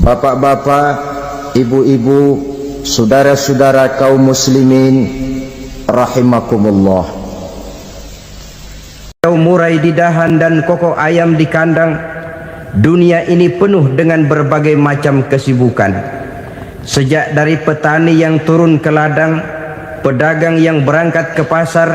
Bapak-bapak, ibu-ibu, saudara-saudara kaum muslimin rahimakumullah. Murai di dahan dan koko ayam di kandang, dunia ini penuh dengan berbagai macam kesibukan. Sejak dari petani yang turun ke ladang, pedagang yang berangkat ke pasar,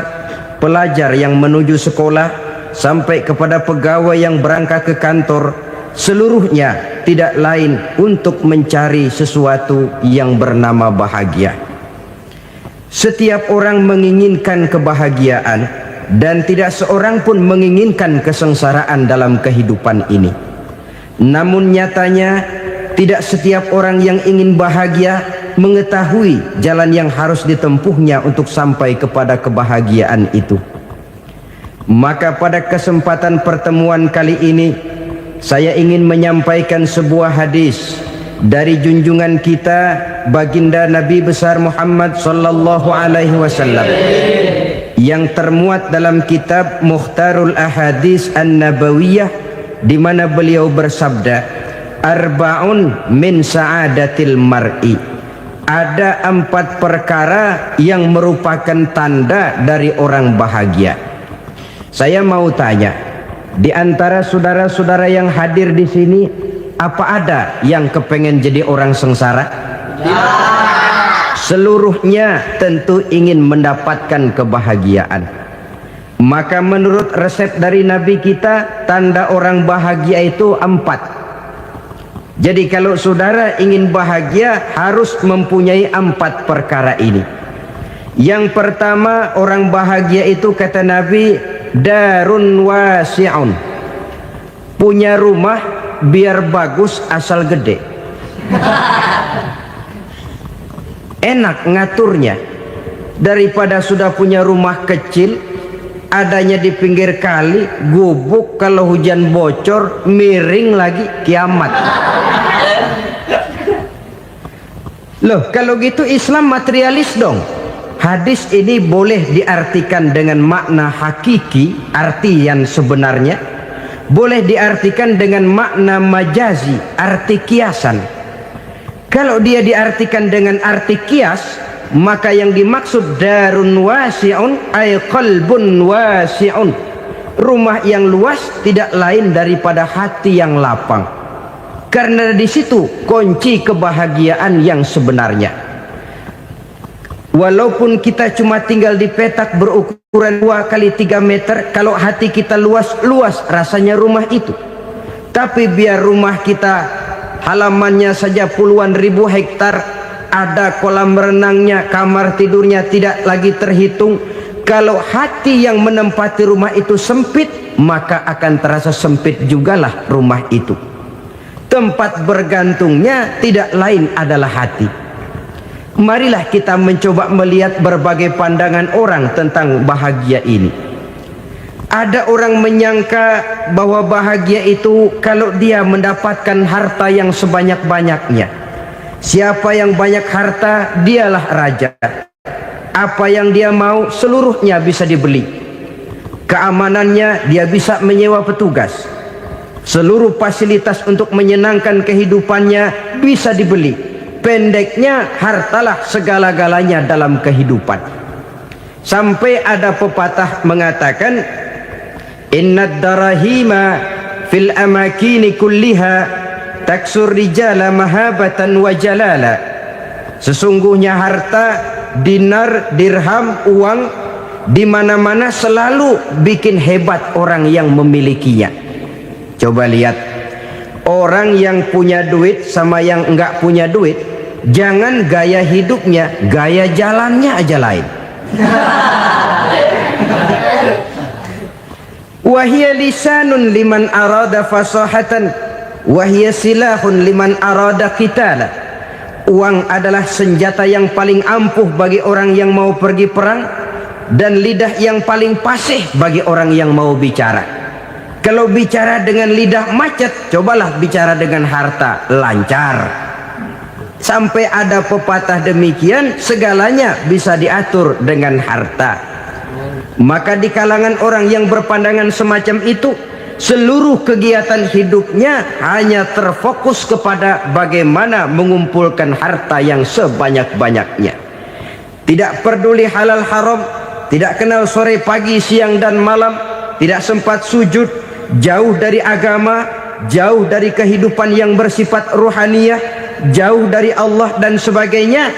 pelajar yang menuju sekolah, sampai kepada pegawai yang berangkat ke kantor, seluruhnya tidak lain untuk mencari sesuatu yang bernama bahagia. Setiap orang menginginkan kebahagiaan, dan tidak seorang pun menginginkan kesengsaraan dalam kehidupan ini. Namun nyatanya tidak setiap orang yang ingin bahagia mengetahui jalan yang harus ditempuhnya untuk sampai kepada kebahagiaan itu. Maka pada kesempatan pertemuan kali ini, saya ingin menyampaikan sebuah hadis dari junjungan kita baginda Nabi besar Muhammad sallallahu alaihi wasallam yang termuat dalam kitab Mukhtarul Ahadits An-Nabawiyah, di mana beliau bersabda, arba'un min sa'adatil mar'i. Ada 4 perkara yang merupakan tanda dari orang bahagia. Saya mau tanya, di antara saudara-saudara yang hadir di sini, apa ada yang kepengen jadi orang sengsara? Ya. Seluruhnya tentu ingin mendapatkan kebahagiaan. Maka menurut resep dari Nabi kita, tanda orang bahagia itu 4. Jadi kalau saudara ingin bahagia, harus mempunyai 4 perkara ini. Yang pertama, orang bahagia itu kata Nabi, darun wasi'un. Punya rumah biar bagus asal gede. Enak ngaturnya, daripada sudah punya rumah kecil adanya di pinggir kali, gubuk, kalau hujan bocor, miring lagi, kiamat. Loh, kalau gitu Islam materialis dong. Hadis ini boleh diartikan dengan makna hakiki, arti yang sebenarnya, boleh diartikan dengan makna majazi, arti kiasan. Kalau dia diartikan dengan arti kias, maka yang dimaksud darun wasi'un ay qalbun wasi'un. Rumah yang luas tidak lain daripada hati yang lapang. Karena di situ kunci kebahagiaan yang sebenarnya. Walaupun kita cuma tinggal di petak berukuran 2 kali 3 meter, kalau hati kita luas rasanya rumah itu. Tapi biar rumah kita halamannya saja puluhan ribu hektar, ada kolam renangnya, kamar tidurnya tidak lagi terhitung. Kalau hati yang menempati rumah itu sempit, maka akan terasa sempit jugalah rumah itu. Tempat bergantungnya tidak lain adalah hati. Marilah kita mencoba melihat berbagai pandangan orang tentang bahagia ini. Ada orang menyangka bahwa bahagia itu kalau dia mendapatkan harta yang sebanyak-banyaknya. Siapa yang banyak harta, dialah raja. Apa yang dia mau, seluruhnya bisa dibeli. Keamanannya, dia bisa menyewa petugas. Seluruh fasilitas untuk menyenangkan kehidupannya bisa dibeli. Pendeknya, hartalah segala-galanya dalam kehidupan. Sampai ada pepatah mengatakan, innad darahima fil amakini kulliha taksur rijala mahabatan wa jalala. Sesungguhnya harta, dinar, dirham, uang di mana-mana selalu bikin hebat orang yang memilikinya. Coba lihat, orang yang punya duit sama yang enggak punya duit, jangan gaya hidupnya, gaya jalannya aja lain. Wahia lisanun liman arada fasahatan, wahia silahun liman arada qitala. Uang adalah senjata yang paling ampuh bagi orang yang mau pergi perang, dan lidah yang paling fasih bagi orang yang mau bicara. Kalau bicara dengan lidah macet, cobalah bicara dengan harta, lancar. Sampai ada pepatah demikian, segalanya bisa diatur dengan harta. Maka di kalangan orang yang berpandangan semacam itu, seluruh kegiatan hidupnya hanya terfokus kepada bagaimana mengumpulkan harta yang sebanyak-banyaknya. Tidak peduli halal haram, tidak kenal sore pagi siang dan malam, tidak sempat sujud, jauh dari agama, jauh dari kehidupan yang bersifat ruhaniyah, jauh dari Allah dan sebagainya.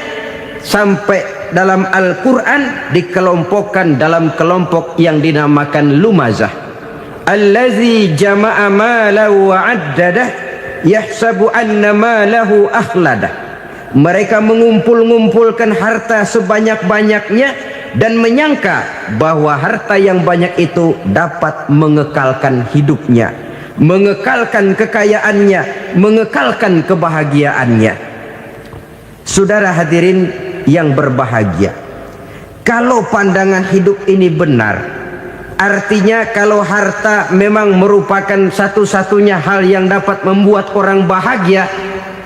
Sampai dalam Al-Quran dikelompokkan dalam kelompok yang dinamakan lumazah. Allazi jama'a malahu wa 'addadah yahsabu anna malahu akhladah. Mereka mengumpul-ngumpulkan harta sebanyak-banyaknya dan menyangka bahwa harta yang banyak itu dapat mengekalkan hidupnya, mengekalkan kekayaannya, mengekalkan kebahagiaannya. Saudara hadirin yang berbahagia, kalau pandangan hidup ini benar, artinya kalau harta memang merupakan satu-satunya hal yang dapat membuat orang bahagia,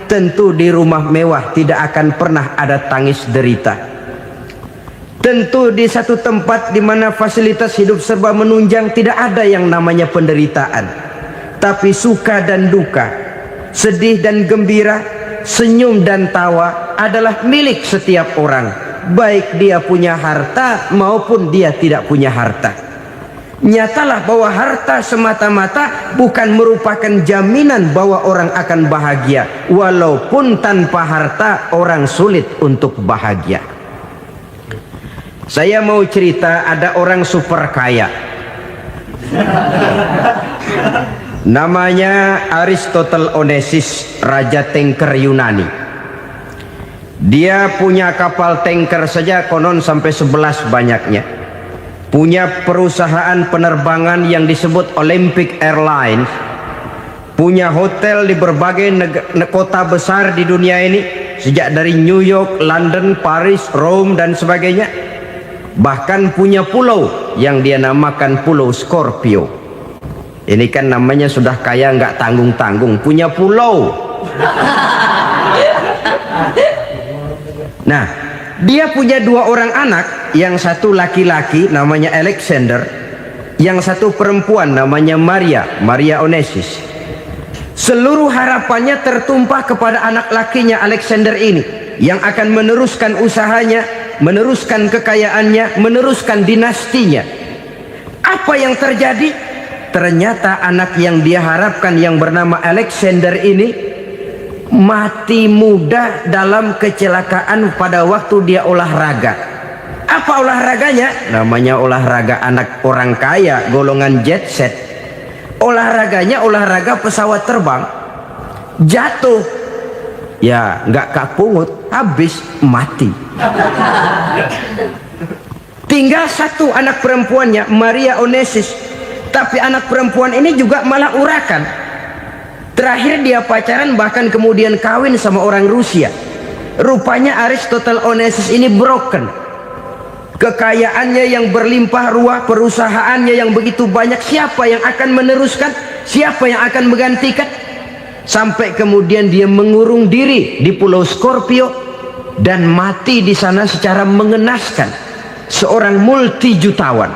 tentu di rumah mewah tidak akan pernah ada tangis derita. Tentu di satu tempat di mana fasilitas hidup serba menunjang tidak ada yang namanya penderitaan. Tapi suka dan duka, sedih dan gembira, senyum dan tawa adalah milik setiap orang, baik dia punya harta maupun dia tidak punya harta. Nyatalah bahwa harta semata-mata bukan merupakan jaminan bahwa orang akan bahagia, walaupun tanpa harta orang sulit untuk bahagia. Saya mau cerita, ada orang super kaya, namanya Aristotle Onesius, raja tanker Yunani. Dia punya kapal tanker saja konon sampai 11 banyaknya. Punya perusahaan penerbangan yang disebut Olympic Airlines. Punya hotel di berbagai kota besar di dunia ini, sejak dari New York, London, Paris, Rome dan sebagainya. Bahkan punya pulau yang dia namakan Pulau Scorpio. Ini kan namanya sudah kaya nggak tanggung-tanggung, punya pulau. Nah, dia punya 2 orang anak, yang satu laki-laki namanya Alexander, yang satu perempuan namanya Maria Onesius. Seluruh harapannya tertumpah kepada anak lakinya Alexander ini, yang akan meneruskan usahanya, meneruskan kekayaannya, meneruskan dinastinya. Apa yang terjadi? Ternyata anak yang dia harapkan yang bernama Alexander ini mati muda dalam kecelakaan pada waktu dia olahraga. Apa olahraganya? Namanya olahraga anak orang kaya, golongan jet set. Olahraganya olahraga pesawat terbang. Jatuh, ya nggak kapungut, habis mati. Tinggal satu anak perempuannya, Maria Onesius. Tapi anak perempuan ini juga malah urakan. Terakhir dia pacaran, bahkan kemudian kawin sama orang Rusia. Rupanya Aristotle Onesius ini broken. Kekayaannya yang berlimpah ruah, perusahaannya yang begitu banyak, siapa yang akan meneruskan? Siapa yang akan menggantikan? Sampai kemudian dia mengurung diri di Pulau Scorpio dan mati di sana secara mengenaskan. Seorang multi jutawan,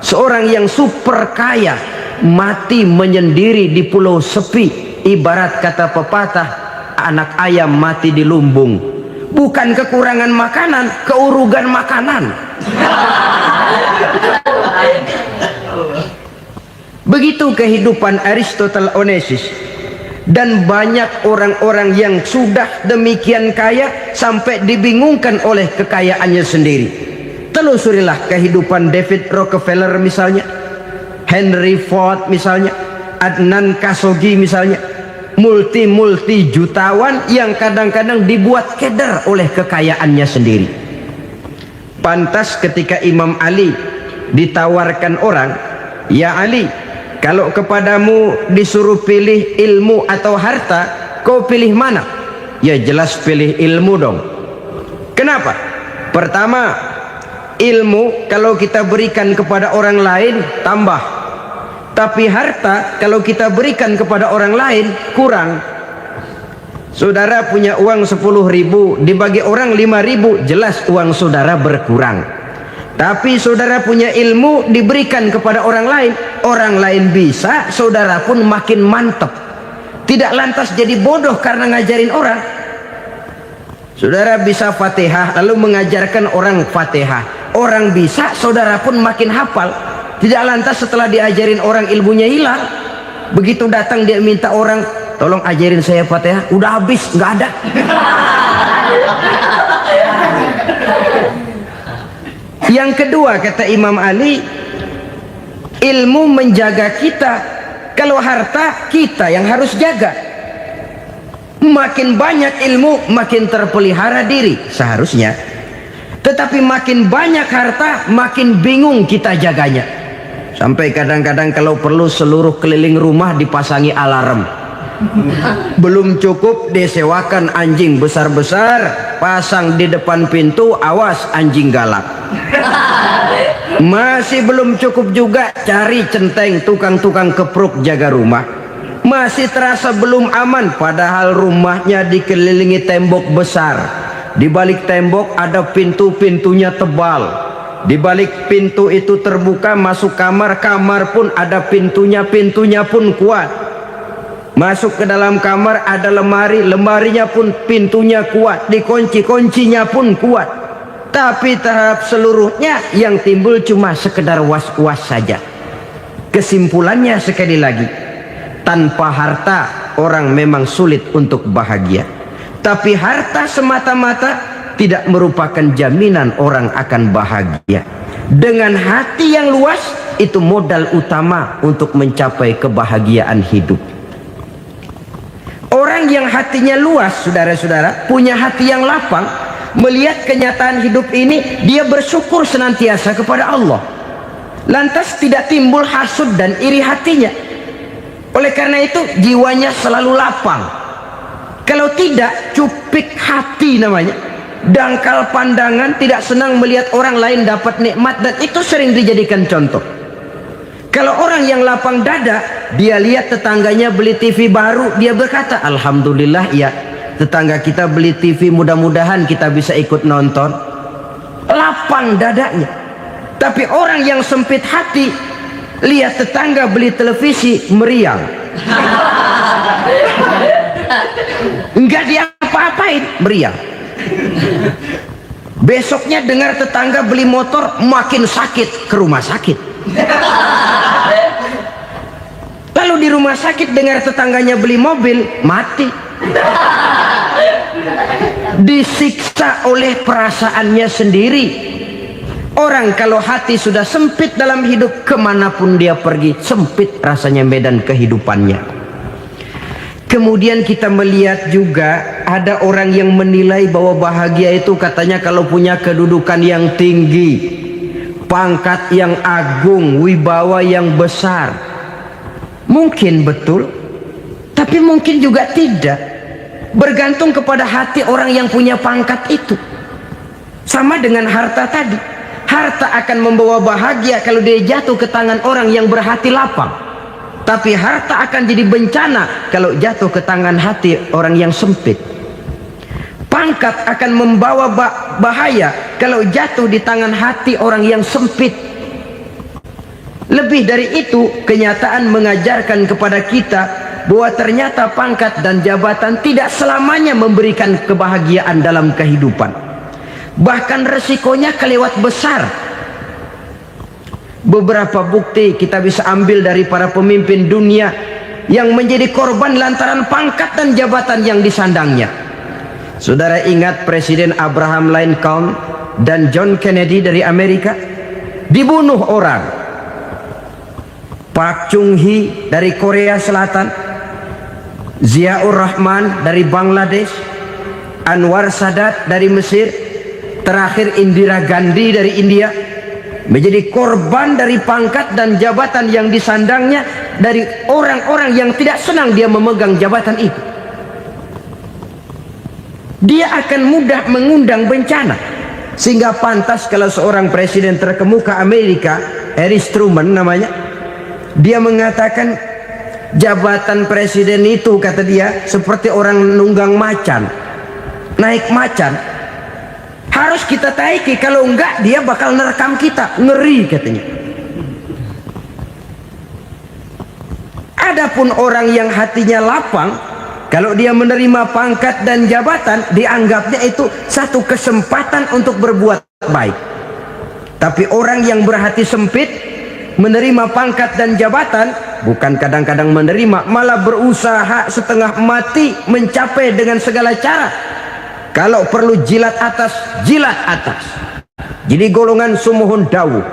seorang yang super kaya, mati menyendiri di pulau sepi. Ibarat kata pepatah, anak ayam mati di lumbung. Bukan kekurangan makanan, keurugan makanan. Begitu kehidupan Aristotle Onesius. Dan banyak orang-orang yang sudah demikian kaya sampai dibingungkan oleh kekayaannya sendiri. Telusurilah kehidupan David Rockefeller misalnya, Henry Ford misalnya, Adnan Khashoggi misalnya. Multi jutawan yang kadang-kadang dibuat keder oleh kekayaannya sendiri. Pantas ketika Imam Ali ditawarkan orang, "Ya Ali, kalau kepadamu disuruh pilih ilmu atau harta, kau pilih mana?" Ya jelas pilih ilmu dong. Kenapa? Pertama, ilmu kalau kita berikan kepada orang lain tambah. Tapi harta kalau kita berikan kepada orang lain kurang. Saudara punya uang 10.000, dibagi orang 5.000, jelas uang saudara berkurang. Tapi saudara punya ilmu diberikan kepada orang lain bisa, saudara pun makin mantap. Tidak lantas jadi bodoh karena ngajarin orang. Saudara bisa Fatihah lalu mengajarkan orang Fatihah. Orang bisa, saudara pun makin hafal. Tidak lantas setelah diajarin orang ilmunya hilang. Begitu datang dia minta orang, tolong ajarin saya Fatihah, udah habis, nggak ada. Yang kedua kata Imam Ali, ilmu menjaga kita. Kalau harta, kita yang harus jaga. Makin banyak ilmu, makin terpelihara diri seharusnya. Tetapi makin banyak harta, makin bingung kita jaganya. Sampai kadang-kadang kalau perlu seluruh keliling rumah dipasangi alarm. Belum cukup disewakan anjing besar-besar, pasang di depan pintu, awas anjing galak. Masih belum cukup juga, cari centeng tukang-tukang kepruk jaga rumah. Masih terasa belum aman, padahal rumahnya dikelilingi tembok besar. Di balik tembok ada pintu-pintunya tebal. Di balik pintu itu terbuka masuk kamar, kamar pun ada pintunya, pintunya pun kuat. Masuk ke dalam kamar ada lemari, lemarinya pun pintunya kuat, dikunci, kuncinya pun kuat. Tapi terhadap seluruhnya yang timbul cuma sekedar was-was saja. Kesimpulannya sekali lagi, tanpa harta orang memang sulit untuk bahagia. Tapi harta semata-mata tidak merupakan jaminan orang akan bahagia. Dengan hati yang luas, itu modal utama untuk mencapai kebahagiaan hidup. Orang yang hatinya luas, saudara-saudara, punya hati yang lapang, melihat kenyataan hidup ini, dia bersyukur senantiasa kepada Allah. Lantas tidak timbul hasud dan iri hatinya. Oleh karena itu jiwanya selalu lapang. Kalau tidak, cupik hati namanya, dangkal pandangan, tidak senang melihat orang lain dapat nikmat, dan itu sering dijadikan contoh. Kalau orang yang lapang dada, dia lihat tetangganya beli TV baru, dia berkata, alhamdulillah ya, tetangga kita beli TV, mudah-mudahan kita bisa ikut nonton. Lapang dadanya. Tapi orang yang sempit hati, lihat tetangga beli televisi, meriang. Enggak diapa-apain, meriang. Besoknya dengar tetangga beli motor, makin sakit, ke rumah sakit. Lalu di rumah sakit dengar tetangganya beli mobil, mati. Disiksa oleh perasaannya sendiri. Orang kalau hati sudah sempit dalam hidup, kemanapun dia pergi, sempit rasanya medan kehidupannya. Kemudian kita melihat juga ada orang yang menilai bahwa bahagia itu katanya kalau punya kedudukan yang tinggi, pangkat yang agung, wibawa yang besar. Mungkin betul, tapi mungkin juga tidak. Bergantung kepada hati orang yang punya pangkat itu. Sama dengan harta tadi. Harta akan membawa bahagia kalau dia jatuh ke tangan orang yang berhati lapang. Tapi harta akan jadi bencana kalau jatuh ke tangan hati orang yang sempit. Pangkat akan membawa bahaya kalau jatuh di tangan hati orang yang sempit. Lebih dari itu, kenyataan mengajarkan kepada kita bahwa ternyata pangkat dan jabatan tidak selamanya memberikan kebahagiaan dalam kehidupan. Bahkan resikonya kelewat besar. Beberapa bukti kita bisa ambil dari para pemimpin dunia yang menjadi korban lantaran pangkat dan jabatan yang disandangnya. Saudara ingat Presiden Abraham Lincoln dan John Kennedy dari Amerika? Dibunuh orang. Park Chung-hee dari Korea Selatan, Ziaur Rahman dari Bangladesh, Anwar Sadat dari Mesir, terakhir Indira Gandhi dari India, menjadi korban dari pangkat dan jabatan yang disandangnya dari orang-orang yang tidak senang dia memegang jabatan itu. Dia akan mudah mengundang bencana. Sehingga pantas kalau seorang presiden terkemuka Amerika, Harry Truman namanya, dia mengatakan jabatan presiden itu, kata dia, seperti orang nunggang macan, naik macan. Harus kita taiki, kalau enggak dia bakal nerekam kita, ngeri katanya. Adapun orang yang hatinya lapang, kalau dia menerima pangkat dan jabatan, dianggapnya itu satu kesempatan untuk berbuat baik. Tapi orang yang berhati sempit, menerima pangkat dan jabatan, bukan kadang-kadang menerima, malah berusaha setengah mati mencapai dengan segala cara. Kalau perlu jilat atas, jilat atas. Jadi golongan sumuhun dawuh.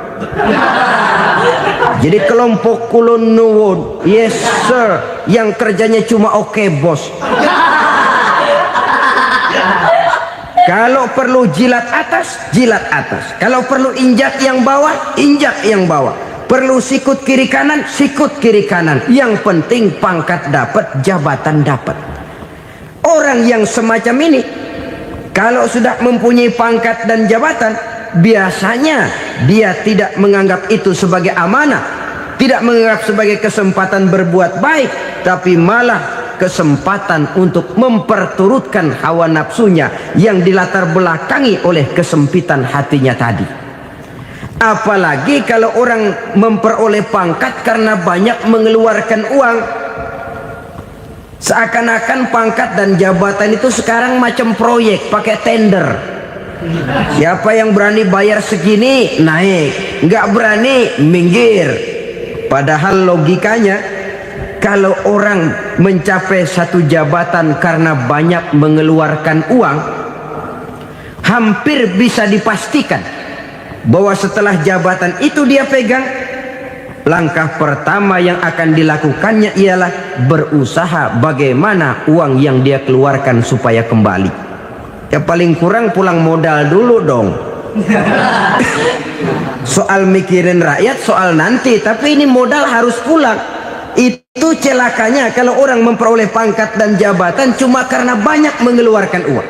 Jadi kelompok kulon nuwun, yes sir, yang kerjanya cuma oke bos. Kalau perlu jilat atas, jilat atas. Kalau perlu injak yang bawah, injak yang bawah. Perlu sikut kiri kanan, sikut kiri kanan. Yang penting pangkat dapat, jabatan dapat. Orang yang semacam ini, kalau sudah mempunyai pangkat dan jabatan, biasanya dia tidak menganggap itu sebagai amanah, tidak menganggap sebagai kesempatan berbuat baik, tapi malah kesempatan untuk memperturutkan hawa nafsunya yang dilatar belakangi oleh kesempitan hatinya tadi. Apalagi kalau orang memperoleh pangkat karena banyak mengeluarkan uang, seakan-akan pangkat dan jabatan itu sekarang macam proyek pakai tender. Siapa yang berani bayar segini naik, nggak berani minggir. Padahal logikanya, kalau orang mencapai satu jabatan karena banyak mengeluarkan uang, hampir bisa dipastikan bahwa setelah jabatan itu dia pegang, langkah pertama yang akan dilakukannya ialah berusaha bagaimana uang yang dia keluarkan supaya kembali. Ya paling kurang pulang modal dulu dong. Soal mikirin rakyat soal nanti, tapi ini modal harus pulang. Itu celakanya kalau orang memperoleh pangkat dan jabatan cuma karena banyak mengeluarkan uang.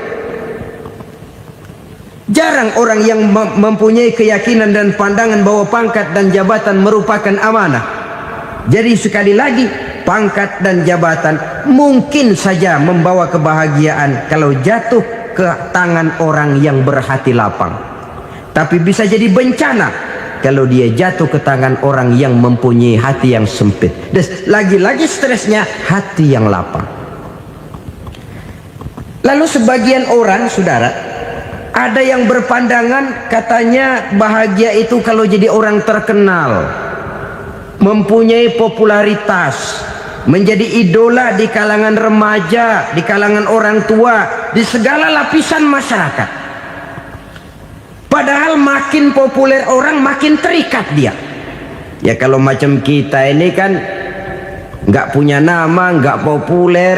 Jarang orang yang mempunyai keyakinan dan pandangan bahwa pangkat dan jabatan merupakan amanah. Jadi sekali lagi, pangkat dan jabatan mungkin saja membawa kebahagiaan kalau jatuh ke tangan orang yang berhati lapang. Tapi bisa jadi bencana kalau dia jatuh ke tangan orang yang mempunyai hati yang sempit. Dan lagi-lagi stresnya hati yang lapang. Lalu sebagian orang, saudara, ada yang berpandangan katanya bahagia itu kalau jadi orang terkenal, mempunyai popularitas, menjadi idola di kalangan remaja, di kalangan orang tua, di segala lapisan masyarakat. Padahal makin populer orang makin terikat dia. Ya kalau macam kita ini kan nggak punya nama, nggak populer,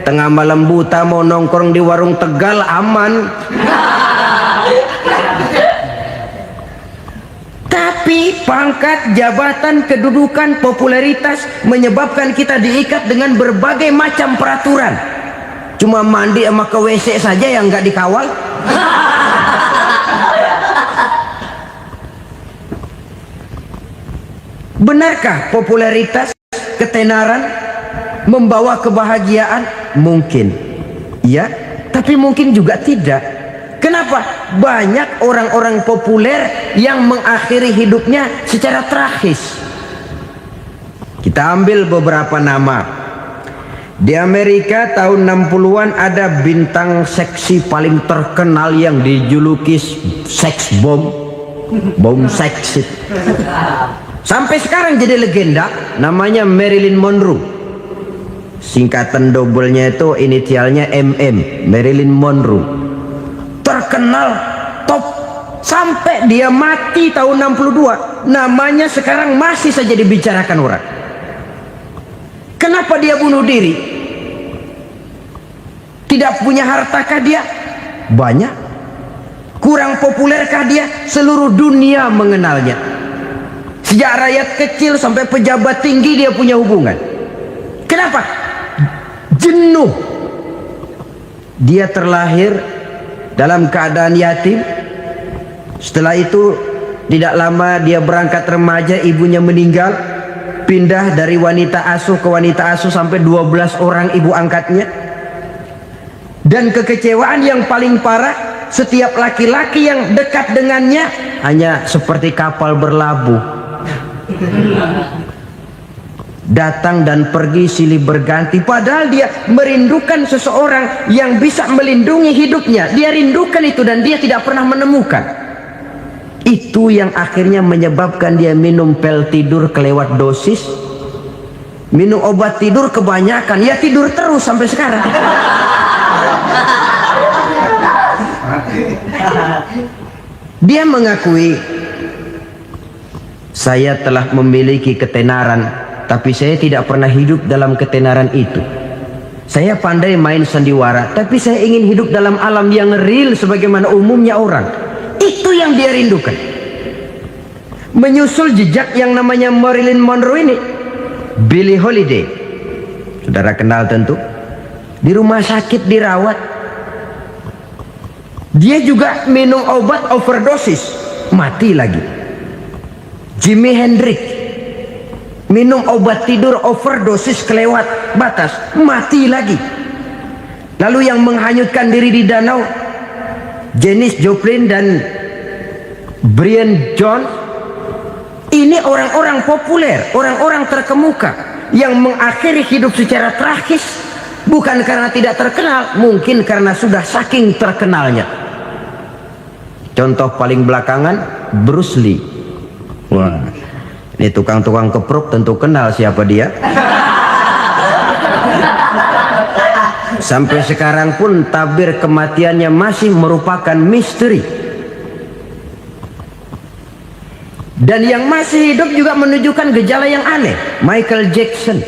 tengah malam buta mau nongkrong di warung Tegal aman. Tapi pangkat, jabatan, kedudukan, popularitas menyebabkan kita diikat dengan berbagai macam peraturan. Cuma mandi sama ke WC saja yang nggak dikawal. Benarkah popularitas, ketenaran membawa kebahagiaan? Mungkin ya, tapi mungkin juga tidak. Kenapa? Banyak orang-orang populer yang mengakhiri hidupnya secara tragis. Kita ambil beberapa nama. Di Amerika tahun 60-an ada bintang seksi paling terkenal yang dijuluki sex bomb, bom seks. Sampai sekarang jadi legenda, namanya Marilyn Monroe. Singkatan doublenya itu inisialnya MM, Marilyn Monroe. Terkenal top sampai dia mati tahun 62, namanya sekarang masih saja dibicarakan orang. Kenapa dia bunuh diri? Tidak punya hartakah dia? Banyak. Kurang populerkah dia? Seluruh dunia mengenalnya. Sejak rakyat kecil sampai pejabat tinggi dia punya hubungan. Kenapa? Jenuh. Dia terlahir dalam keadaan yatim. Setelah itu tidak lama dia berangkat remaja, ibunya meninggal, pindah dari wanita asuh ke wanita asuh sampai 12 orang ibu angkatnya. Dan kekecewaan yang paling parah, setiap laki-laki yang dekat dengannya hanya seperti kapal berlabuh, datang dan pergi silih berganti. Padahal dia merindukan seseorang yang bisa melindungi hidupnya. Dia rindukan itu dan dia tidak pernah menemukan. Itu yang akhirnya menyebabkan dia minum pil tidur kelewat dosis, minum obat tidur kebanyakan, ya tidur terus sampai sekarang. Dia mengakui, saya telah memiliki ketenaran, tapi saya tidak pernah hidup dalam ketenaran itu. Saya pandai main sandiwara, tapi saya ingin hidup dalam alam yang real sebagaimana umumnya orang. Itu yang dia rindukan. Menyusul jejak yang namanya Marilyn Monroe ini, Billie Holiday, saudara kenal tentu, di rumah sakit dirawat. Dia juga minum obat overdosis, mati lagi. Jimi Hendrix minum obat tidur overdosis kelewat batas, mati lagi. Lalu yang menghanyutkan diri di danau, Janis Joplin dan Brian Jones. Ini orang-orang populer, orang-orang terkemuka yang mengakhiri hidup secara tragis, bukan karena tidak terkenal, mungkin karena sudah saking terkenalnya. Contoh paling belakangan, Bruce Lee. Wah, ini tukang-tukang kepruk tentu kenal siapa dia. Sampai sekarang pun tabir kematiannya masih merupakan misteri. Dan yang masih hidup juga menunjukkan gejala yang aneh. Michael Jackson,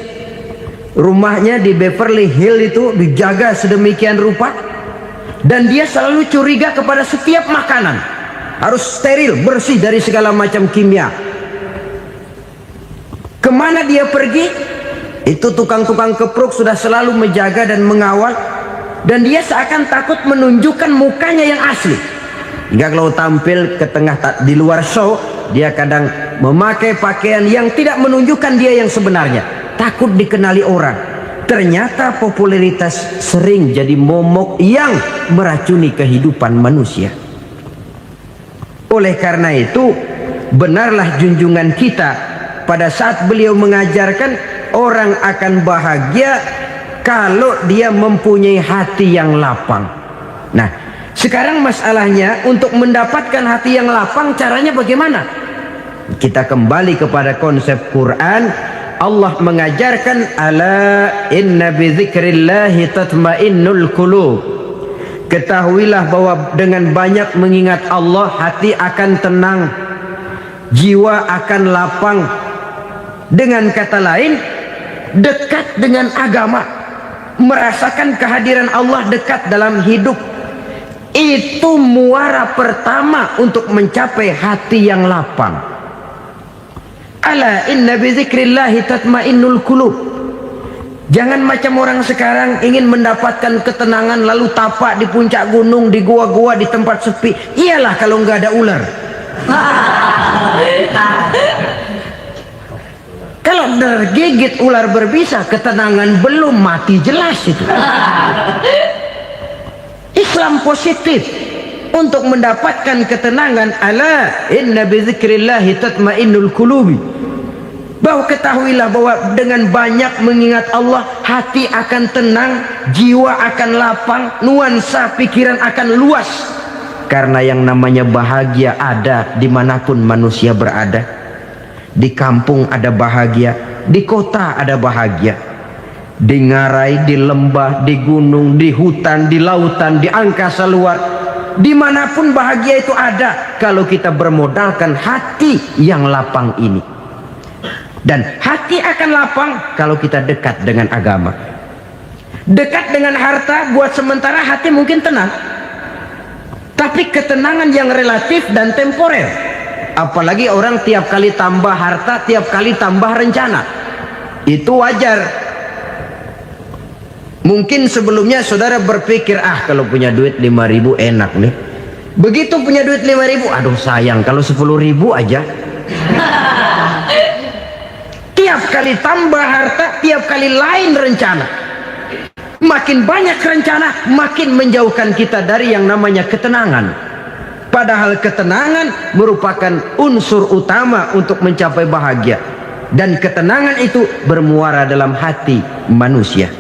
rumahnya di Beverly Hills itu dijaga sedemikian rupa, dan dia selalu curiga kepada setiap makanan harus steril, bersih dari segala macam kimia. Kemana dia pergi, itu tukang-tukang kepruk sudah selalu menjaga dan mengawal, dan dia seakan takut menunjukkan mukanya yang asli. Hingga kalau tampil ke tengah di luar show, dia kadang memakai pakaian yang tidak menunjukkan dia yang sebenarnya, takut dikenali orang. Ternyata popularitas sering jadi momok yang meracuni kehidupan manusia. Oleh karena itu, benarlah junjungan kita pada saat beliau mengajarkan orang akan bahagia kalau dia mempunyai hati yang lapang. Nah, sekarang masalahnya untuk mendapatkan hati yang lapang, caranya bagaimana? Kita kembali kepada konsep Quran. Allah mengajarkan, ala inna bi dzikrillahi tatmainnul qulub. Ketahuilah bahwa dengan banyak mengingat Allah, hati akan tenang, jiwa akan lapang. Dengan kata lain, dekat dengan agama, merasakan kehadiran Allah dekat dalam hidup, itu muara pertama untuk mencapai hati yang lapang. Ala inna bi dzikrillahi tatmainnul qulub. Jangan macam orang sekarang ingin mendapatkan ketenangan lalu tapak di puncak gunung, di gua-gua, di tempat sepi. Iyalah kalau nggak ada ular. Kalau tergigit ular berbisa, ketenangan belum, mati jelas itu. Islam positif untuk mendapatkan ketenangan. Ala inna bi dzikrillahi tatmainnul qulubi. Bahwa ketahuilah bahwa dengan banyak mengingat Allah, hati akan tenang, jiwa akan lapang, nuansa pikiran akan luas. Karena yang namanya bahagia ada dimanapun manusia berada. Di kampung ada bahagia, di kota ada bahagia, di ngarai, di lembah, di gunung, di hutan, di lautan, di angkasa luar, dimanapun bahagia itu ada kalau kita bermodalkan hati yang lapang ini. Dan hati akan lapang kalau kita dekat dengan agama. Dekat dengan harta buat sementara hati mungkin tenang, tapi ketenangan yang relatif dan temporer. Apalagi orang tiap kali tambah harta, tiap kali tambah rencana, itu wajar. Mungkin sebelumnya saudara berpikir, kalau punya duit 5.000 enak nih. Begitu punya duit 5.000, aduh sayang kalau 10.000 aja. Tiap kali tambah harta, tiap kali lain rencana. Makin banyak rencana, makin menjauhkan kita dari yang namanya ketenangan. Padahal ketenangan merupakan unsur utama untuk mencapai bahagia. Dan ketenangan itu bermuara dalam hati manusia.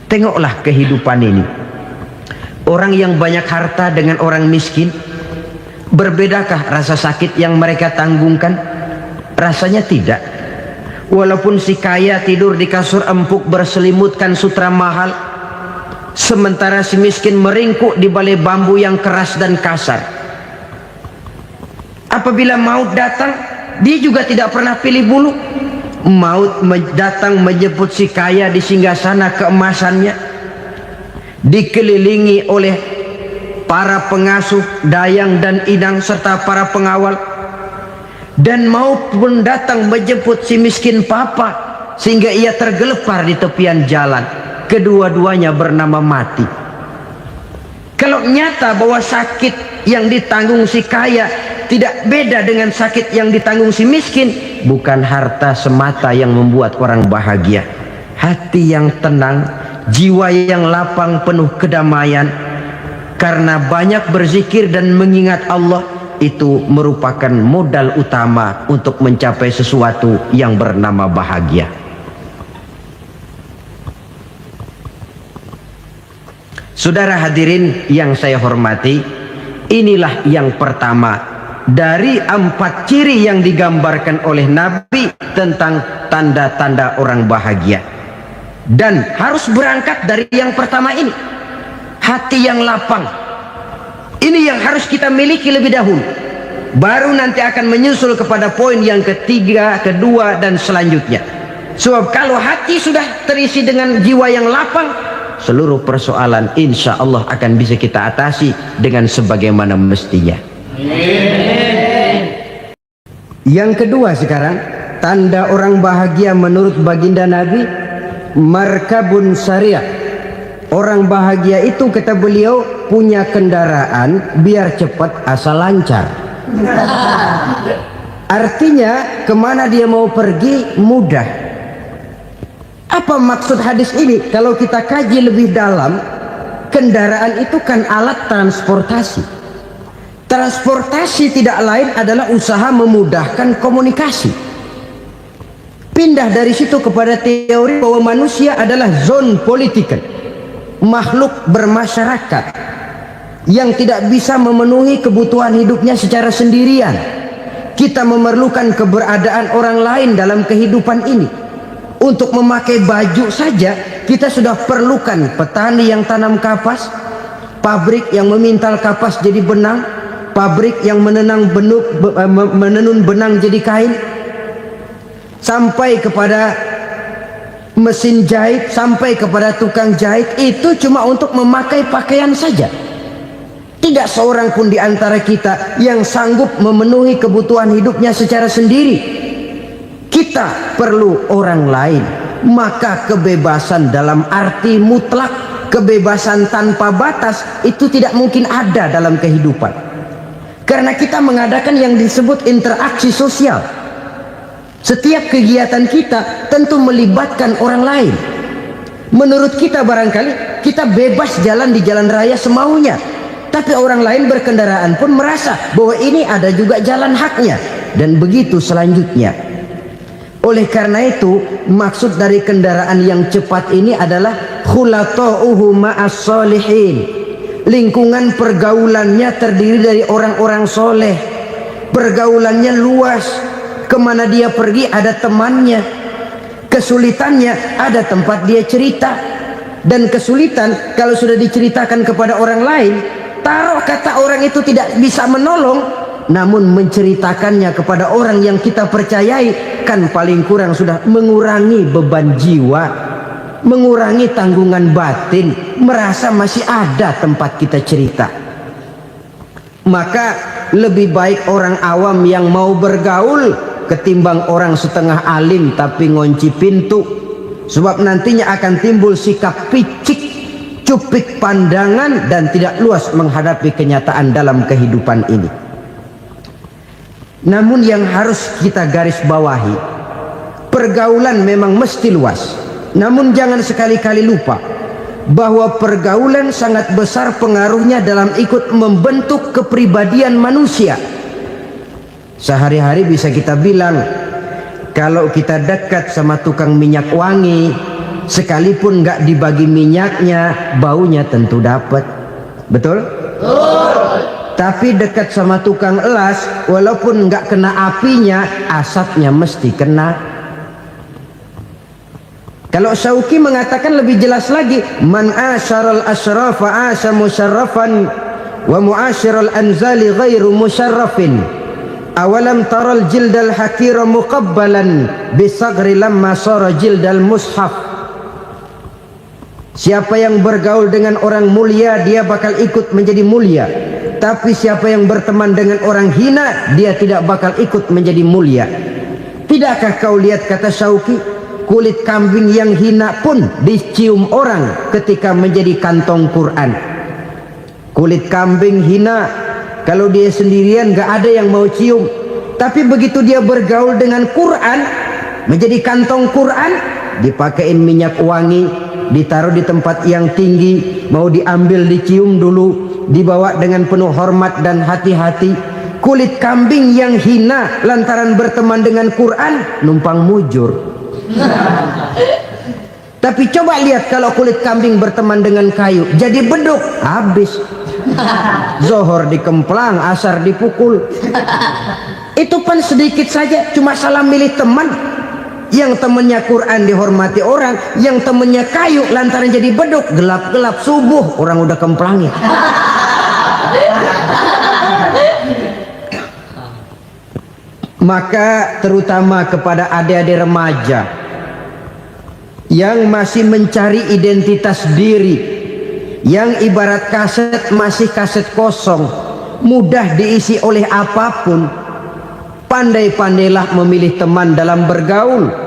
Tengoklah kehidupan ini. Orang yang banyak harta dengan orang miskin, berbedakah rasa sakit yang mereka tanggungkan? Rasanya tidak. Walaupun si kaya tidur di kasur empuk berselimutkan sutra mahal, sementara si miskin meringkuk di balai bambu yang keras dan kasar. Apabila maut datang, dia juga tidak pernah pilih bulu. Maut datang menjemput si kaya di singgasana keemasannya, dikelilingi oleh para pengasuh, dayang dan inang serta para pengawal. Dan maut pun datang menjemput si miskin papa, sehingga ia tergelepar di tepian jalan. Kedua-duanya bernama mati. Kalau nyata bahwa sakit yang ditanggung si kaya tidak beda dengan sakit yang ditanggung si miskin, bukan harta semata yang membuat orang bahagia. Hati yang tenang, jiwa yang lapang penuh kedamaian, karena banyak berzikir dan mengingat Allah, itu merupakan modal utama untuk mencapai sesuatu yang bernama bahagia. Saudara hadirin yang saya hormati, inilah yang pertama dari 4 ciri yang digambarkan oleh Nabi tentang tanda-tanda orang bahagia. Dan harus berangkat dari yang pertama ini, hati yang lapang. Ini yang harus kita miliki lebih dahulu. Baru nanti akan menyusul kepada poin yang ketiga, kedua, dan selanjutnya. Sebab kalau hati sudah terisi dengan jiwa yang lapang, seluruh persoalan insya Allah akan bisa kita atasi dengan sebagaimana mestinya. Yang kedua sekarang, tanda orang bahagia menurut baginda Nabi, markabun syariah. Orang bahagia itu, kata beliau, punya kendaraan biar cepat asal lancar. Artinya kemana dia mau pergi mudah. Apa maksud hadis ini? Kalau kita kaji lebih dalam, kendaraan itu kan alat transportasi. Transportasi tidak lain adalah usaha memudahkan komunikasi. Pindah dari situ kepada teori bahwa manusia adalah zon political, makhluk bermasyarakat yang tidak bisa memenuhi kebutuhan hidupnya secara sendirian. Kita memerlukan keberadaan orang lain dalam kehidupan ini. Untuk memakai baju saja kita sudah perlukan petani yang tanam kapas, pabrik yang memintal kapas jadi benang, pabrik yang menenun benang jadi kain, sampai kepada mesin jahit, sampai kepada tukang jahit. Itu cuma untuk memakai pakaian saja. Tidak seorang pun di antara kita yang sanggup memenuhi kebutuhan hidupnya secara sendiri. Kita perlu orang lain. Maka kebebasan dalam arti mutlak, kebebasan tanpa batas, itu tidak mungkin ada dalam kehidupan. Karena kita mengadakan yang disebut interaksi sosial. Setiap kegiatan kita tentu melibatkan orang lain. Menurut kita barangkali kita bebas jalan di jalan raya semaunya, tapi orang lain berkendaraan pun merasa bahwa ini ada juga jalan haknya, dan begitu selanjutnya. Oleh karena itu, maksud dari kendaraan yang cepat ini adalah khulata'uhu ma'as solihin. Lingkungan pergaulannya terdiri dari orang-orang soleh. Pergaulannya luas. Kemana dia pergi ada temannya. Kesulitannya ada tempat dia cerita. Dan kesulitan kalau sudah diceritakan kepada orang lain, taruh kata orang itu tidak bisa menolong, namun menceritakannya kepada orang yang kita percayai, kan paling kurang sudah mengurangi beban jiwa, mengurangi tanggungan batin, merasa masih ada tempat kita cerita. Maka lebih baik orang awam yang mau bergaul ketimbang orang setengah alim tapi ngunci pintu. Sebab nantinya akan timbul sikap picik, cupik pandangan, dan tidak luas menghadapi kenyataan dalam kehidupan ini. Namun yang harus kita garis bawahi, pergaulan memang mesti luas. Namun jangan sekali-kali lupa bahwa pergaulan sangat besar pengaruhnya dalam ikut membentuk kepribadian manusia. Sehari-hari bisa kita bilang, kalau kita dekat sama tukang minyak wangi, sekalipun nggak dibagi minyaknya, baunya tentu dapat. Betul? Tapi dekat sama tukang elas, walaupun nggak kena apinya, asapnya mesti kena. Kalau Syauqi mengatakan lebih jelas lagi, man asyaral asrafa asa musyarrafan wa muasyiral anzali ghairu musyarrafin. Awalam taral jildal hakira muqabbalan bisagri lamma sara jildal mushaf. Siapa yang bergaul dengan orang mulia, dia bakal ikut menjadi mulia. Tapi siapa yang berteman dengan orang hina, dia tidak bakal ikut menjadi mulia. Tidakkah kau lihat, kata Syauqi, kulit kambing yang hina pun dicium orang ketika menjadi kantong Quran. Kulit kambing hina, kalau dia sendirian gak ada yang mau cium. Tapi begitu dia bergaul dengan Quran, menjadi kantong Quran, dipakein minyak wangi, ditaruh di tempat yang tinggi, mau diambil dicium dulu, dibawa dengan penuh hormat dan hati-hati. Kulit kambing yang hina lantaran berteman dengan Quran, numpang mujur. Tapi coba lihat kalau kulit kambing berteman dengan kayu, jadi beduk, habis. Zohor dikemplang, asar dipukul. Itu pun sedikit saja, cuma salah milih teman. Yang temannya Quran dihormati orang, yang temannya kayu lantaran jadi beduk, gelap-gelap subuh orang udah kemplangnya. Maka terutama kepada adik-adik remaja yang masih mencari identitas diri, yang ibarat kaset masih kaset kosong, mudah diisi oleh apapun, pandai-pandailah memilih teman dalam bergaul.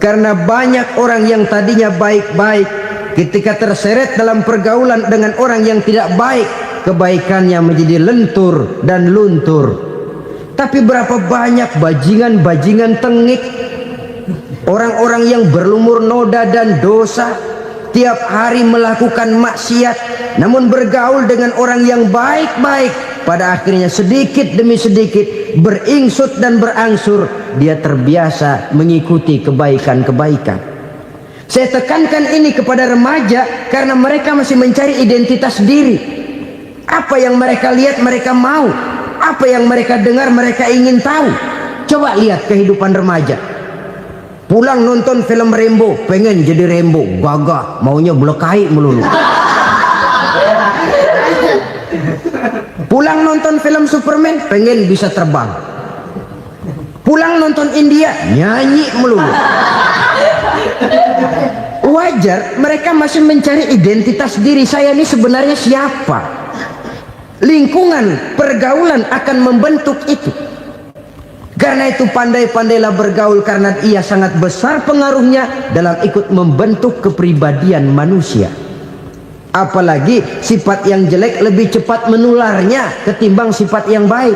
Karena banyak orang yang tadinya baik-baik, ketika terseret dalam pergaulan dengan orang yang tidak baik, kebaikannya menjadi lentur dan luntur. Tapi berapa banyak bajingan-bajingan tengik, orang-orang yang berlumur noda dan dosa, tiap hari melakukan maksiat, namun bergaul dengan orang yang baik-baik, pada akhirnya sedikit demi sedikit beringsut dan berangsur dia terbiasa mengikuti kebaikan-kebaikan. Saya tekankan ini kepada remaja karena mereka masih mencari identitas diri. Apa yang mereka lihat mereka mau, apa yang mereka dengar mereka ingin tahu. Coba lihat kehidupan remaja. Pulang nonton film Rambo, pengen jadi Rambo, gagah, maunya belekai melulu. Pulang nonton film Superman, pengen bisa terbang. Pulang nonton India, nyanyi melulu. Wajar, mereka masih mencari identitas diri. Saya ini sebenarnya siapa? Lingkungan, pergaulan akan membentuk itu. Karena itu pandai-pandailah bergaul, karena ia sangat besar pengaruhnya dalam ikut membentuk kepribadian manusia. Apalagi sifat yang jelek lebih cepat menularnya ketimbang sifat yang baik.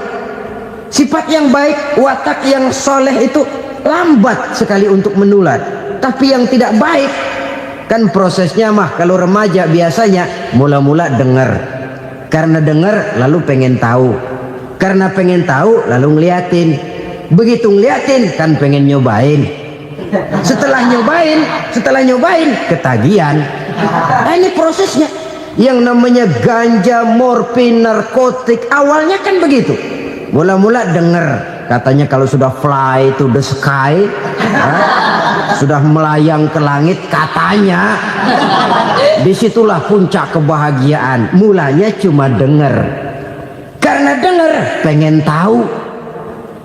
Sifat yang baik, watak yang soleh itu lambat sekali untuk menular. Tapi yang tidak baik, kan prosesnya mah kalau remaja biasanya mula-mula dengar. Karena dengar lalu pengen tahu. Karena pengen tahu lalu ngeliatin. Begitu ngeliatin kan pengen nyobain. Setelah nyobain ketagihan. Nah, ini prosesnya. Yang namanya ganja, morfin, narkotik, awalnya kan begitu. Mula-mula dengar, katanya kalau sudah fly to the sky, sudah melayang ke langit, katanya disitulah puncak kebahagiaan. Mulanya cuma dengar. Karena dengar pengen tahu.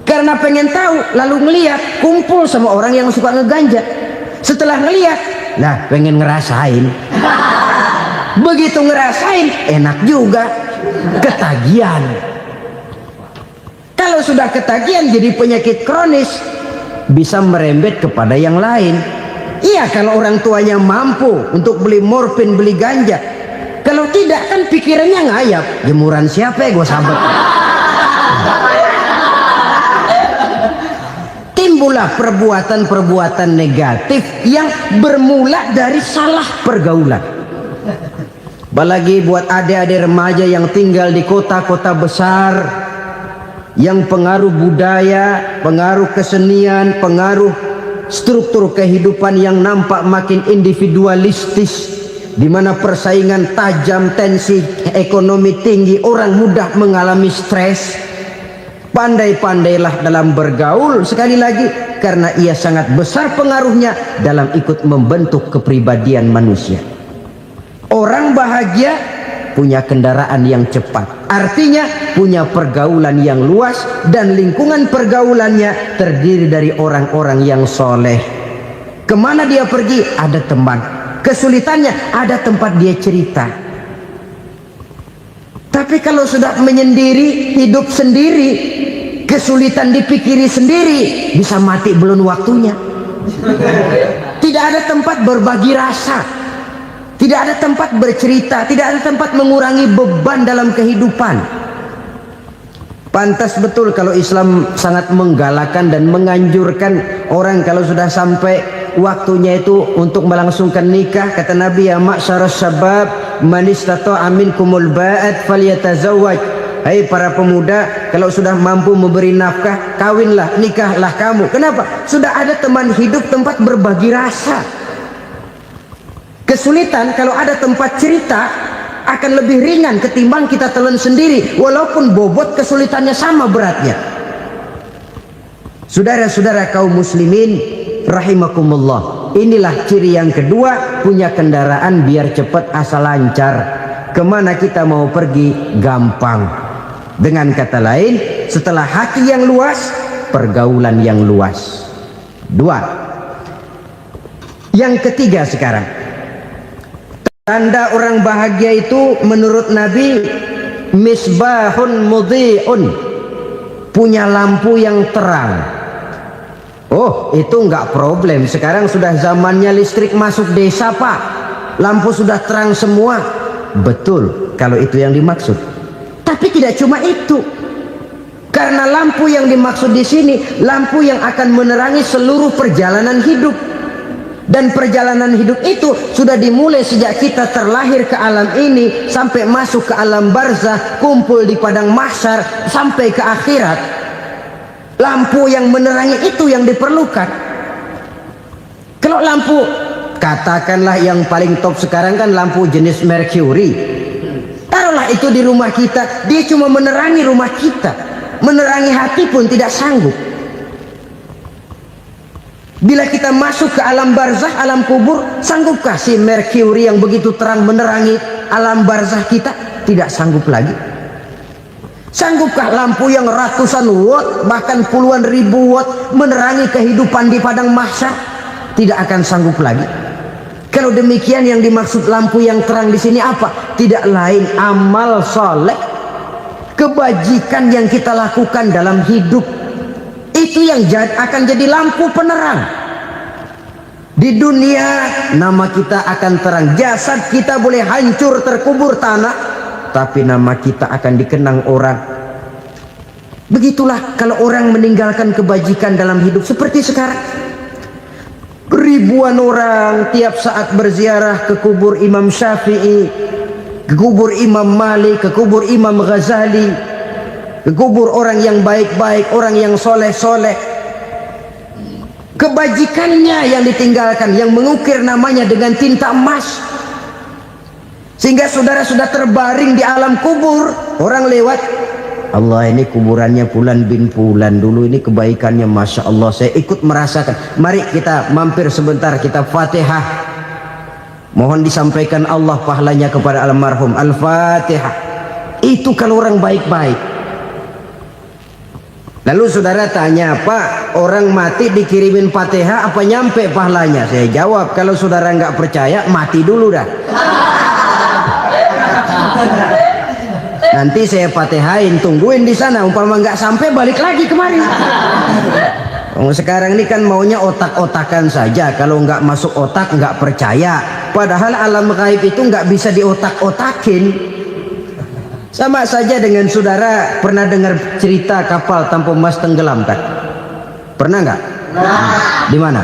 Karena pengen tahu lalu ngeliat, kumpul sama orang yang suka ngeganja. Setelah ngeliat, lah pengen ngerasain. Begitu ngerasain enak juga, ketagihan. Kalau sudah ketagihan jadi penyakit kronis, bisa merembet kepada yang lain. Iya, kalau orang tuanya mampu untuk beli morfin, beli ganja. Kalau tidak kan pikirannya ngayap, jemuran siapa ya gue sabet. Timbullah perbuatan-perbuatan negatif yang bermula dari salah pergaulan. Apalagi buat adik-adik remaja yang tinggal di kota-kota besar, yang pengaruh budaya, pengaruh kesenian, pengaruh struktur kehidupan yang nampak makin individualistis, di mana persaingan tajam, tensi ekonomi tinggi, orang mudah mengalami stres. Pandai-pandailah dalam bergaul, sekali lagi, karena ia sangat besar pengaruhnya dalam ikut membentuk kepribadian manusia. Orang bahagia punya kendaraan yang cepat, artinya punya pergaulan yang luas, dan lingkungan pergaulannya terdiri dari orang-orang yang soleh. Kemana dia pergi ada teman, kesulitannya ada tempat dia cerita. Tapi kalau sudah menyendiri, hidup sendiri, kesulitan dipikiri sendiri, bisa mati belum waktunya. Tidak ada tempat berbagi rasa, tidak ada tempat bercerita, tidak ada tempat mengurangi beban dalam kehidupan. Pantas betul kalau Islam sangat menggalakkan dan menganjurkan orang kalau sudah sampai waktunya itu untuk melangsungkan nikah. Kata Nabi, ya ma'syaras syabab man istata'a minkumul ba'at falyatazawwaj. Hai para pemuda, kalau sudah mampu memberi nafkah, kawinlah, nikahlah kamu. Kenapa? Sudah ada teman hidup, tempat berbagi rasa. Kesulitan kalau ada tempat cerita akan lebih ringan ketimbang kita telan sendiri, walaupun bobot kesulitannya sama beratnya. Saudara-saudara kaum muslimin rahimakumullah, inilah ciri yang kedua, punya kendaraan biar cepat asal lancar. Kemana kita mau pergi gampang. Dengan kata lain, setelah hati yang luas, pergaulan yang luas. Dua. Yang ketiga sekarang, tanda orang bahagia itu menurut Nabi, misbahun mudhi'un, punya lampu yang terang. Oh, itu enggak problem. Sekarang sudah zamannya listrik masuk desa, Pak. Lampu sudah terang semua. Betul, kalau itu yang dimaksud. Tapi tidak cuma itu. Karena lampu yang dimaksud di sini, lampu yang akan menerangi seluruh perjalanan hidup. Dan perjalanan hidup itu sudah dimulai sejak kita terlahir ke alam ini, sampai masuk ke alam barzah, kumpul di padang mahsyar, sampai ke akhirat. Lampu yang menerangi itu yang diperlukan. Kalau lampu, katakanlah yang paling top sekarang kan lampu jenis Mercury. Taruhlah itu di rumah kita, dia cuma menerangi rumah kita, menerangi hati pun tidak sanggup. Bila kita masuk ke alam barzah, alam kubur, sanggupkah si Mercury yang begitu terang menerangi alam barzah kita? Tidak sanggup lagi. Sanggupkah lampu yang ratusan watt, bahkan puluhan ribu watt menerangi kehidupan di padang mahsyar? Tidak akan sanggup lagi. Kalau demikian, yang dimaksud lampu yang terang di sini apa? Tidak lain amal soleh, kebajikan yang kita lakukan dalam hidup. Itu yang akan jadi lampu penerang. Di dunia nama kita akan terang, jasad kita boleh hancur terkubur tanah, tapi nama kita akan dikenang orang. Begitulah kalau orang meninggalkan kebajikan dalam hidup seperti sekarang. Ribuan orang tiap saat berziarah ke kubur Imam Syafi'i, ke kubur Imam Malik, ke kubur Imam Ghazali, ke kubur orang yang baik-baik, orang yang soleh-soleh. Kebajikannya yang ditinggalkan, yang mengukir namanya dengan tinta emas, sehingga saudara sudah terbaring di alam kubur. Orang lewat, Allah, ini kuburannya Fulan bin Fulan, dulu ini kebaikannya Masya Allah, saya ikut merasakan. Mari kita mampir sebentar, kita Fatihah, mohon disampaikan Allah pahalanya kepada almarhum. Al-Fatihah. Itu kalau orang baik-baik. Lalu saudara tanya, Pak, orang mati dikirimin Fatihah apa nyampe pahalanya? Saya jawab, kalau saudara nggak percaya, mati dulu dah. Nanti saya Fatihain, tungguin di sana, umpama nggak sampai balik lagi kemari. Sekarang ini kan maunya otak-otakan saja, kalau nggak masuk otak nggak percaya. Padahal alam gaib itu nggak bisa diotak-otakin. Sama saja dengan saudara pernah dengar cerita kapal tanpa emas tenggelam kan? Pernah nggak? Di mana?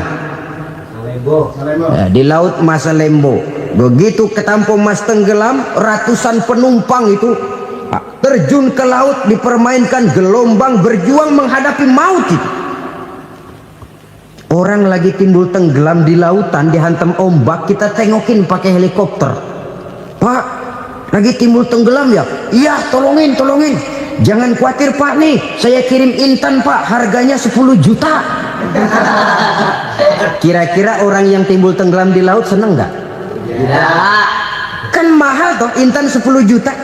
Salembo. Ya, di laut Masa Lembo. Begitu ketampung Mas tenggelam, ratusan penumpang itu terjun ke laut, dipermainkan gelombang, berjuang menghadapi maut itu. Orang lagi timbul tenggelam di lautan, dihantam ombak, kita tengokin pakai helikopter. Pak, lagi timbul tenggelam ya? Iya, tolongin. Jangan khawatir Pak, nih saya kirim intan Pak, harganya 10 juta. Kira-kira orang yang timbul tenggelam di laut seneng nggak? Tidak. Kan mahal toh intan 10 juta.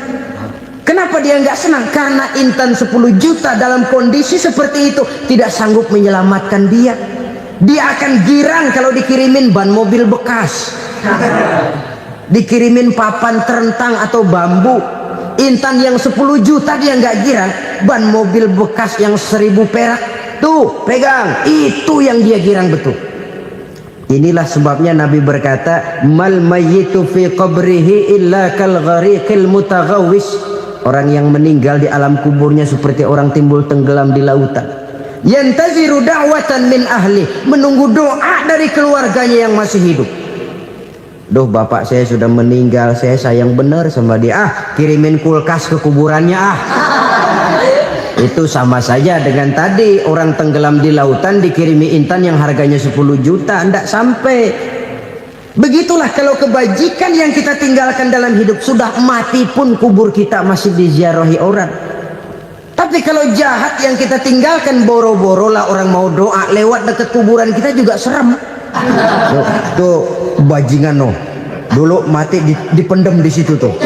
Kenapa dia nggak senang? Karena intan 10 juta dalam kondisi seperti itu tidak sanggup menyelamatkan dia. Dia akan girang kalau dikirimin ban mobil bekas, dikirimin papan terentang atau bambu. Intan yang 10 juta dia nggak girang, ban mobil bekas yang 1000 perak tuh pegang, itu yang dia girang betul. Inilah sebabnya Nabi berkata, mal mayyitu fi qabrihi illa kal ghariqil mutaghawwis. Orang yang meninggal di alam kuburnya seperti orang timbul tenggelam di lautan. Yantaziru da'watan min ahli, menunggu doa dari keluarganya yang masih hidup. Duh, bapak saya sudah meninggal, saya sayang benar sama dia. Kirimin kulkas ke kuburannya Itu sama saja dengan tadi orang tenggelam di lautan dikirimi intan yang harganya 10 juta, tidak sampai. Begitulah kalau kebajikan yang kita tinggalkan dalam hidup, sudah mati pun kubur kita masih diziarahi orang. Tapi kalau jahat yang kita tinggalkan, boro-boro lah orang mau doa lewat dekat kuburan kita juga serem. Tuh bajingan dulu mati dipendem di situ tuh.